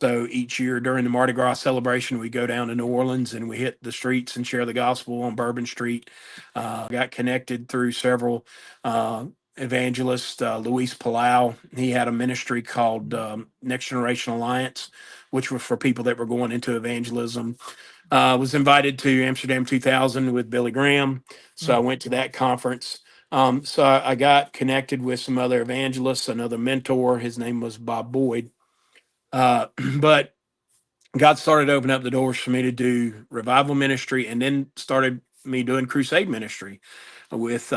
So each year during the Mardi Gras celebration, we go down to New Orleans and we hit the streets and share the gospel on Bourbon Street. Got connected through several evangelists. Luis Palau, he had a ministry called Next Generation Alliance, which was for people that were going into evangelism. Was invited to Amsterdam 2000 with Billy Graham, so I went to that conference. So I got connected with some other evangelists, another mentor. His name was Bob Boyd. But God started opening up the doors for me to do revival ministry, and then started me doing crusade ministry with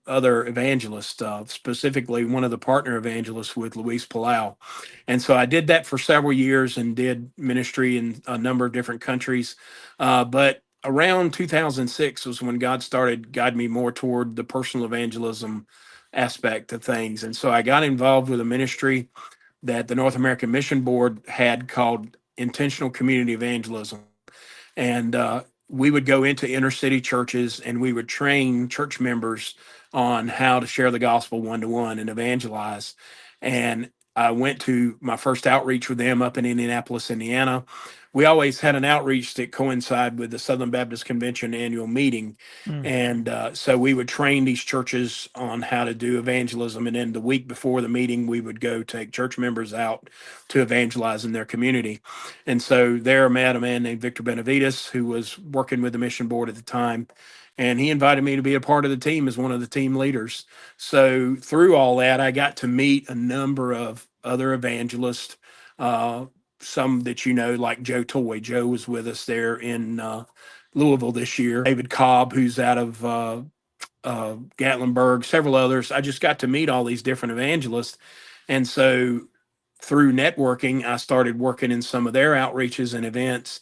other evangelists, specifically one of the partner evangelists with Luis Palau. And so I did that for several years and did ministry in a number of different countries. But around 2006 was when God started guiding me more toward the personal evangelism aspect of things. And so I got involved with a ministry that the North American Mission Board had called Intentional Community Evangelism. And we would go into inner city churches and we would train church members on how to share the gospel one-to-one and evangelize. And I went to my first outreach with them up in Indianapolis, Indiana. We always had an outreach that coincided with the Southern Baptist Convention annual meeting. And so we would train these churches on how to do evangelism. And then the week before the meeting, we would go take church members out to evangelize in their community. And so there I met a man named Victor Benavides, who was working with the mission board at the time. And he invited me to be a part of the team as one of the team leaders. So through all that, I got to meet a number of other evangelists, some that you know, like Joe Toy. Joe was with us there in Louisville this year. David Cobb, who's out of Gatlinburg, several others. I just got to meet all these different evangelists. And so through networking, I started working in some of their outreaches and events.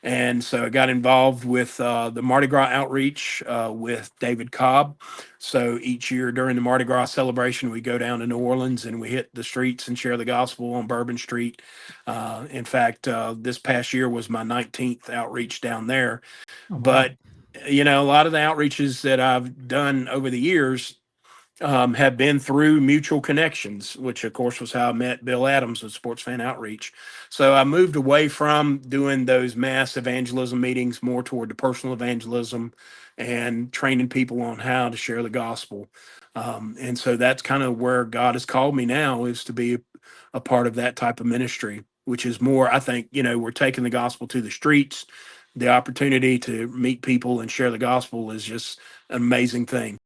And so I got involved with the Mardi Gras outreach with David Cobb. So each year during the Mardi Gras celebration, we go down to New Orleans and we hit the streets and share the gospel on Bourbon Street. In fact, this past year was my 19th outreach down there. Oh, wow. But, you know, a lot of the outreaches that I've done over the years have been through mutual connections, which of course was how I met Bill Adams with Sports Fan Outreach. So I moved away from doing those mass evangelism meetings more toward the personal evangelism and training people on how to share the gospel. And so that's kind of where God has called me now, is to be a part of that type of ministry, which is more, I think, you know, we're taking the gospel to the streets. The opportunity to meet people and share the gospel is just an amazing thing.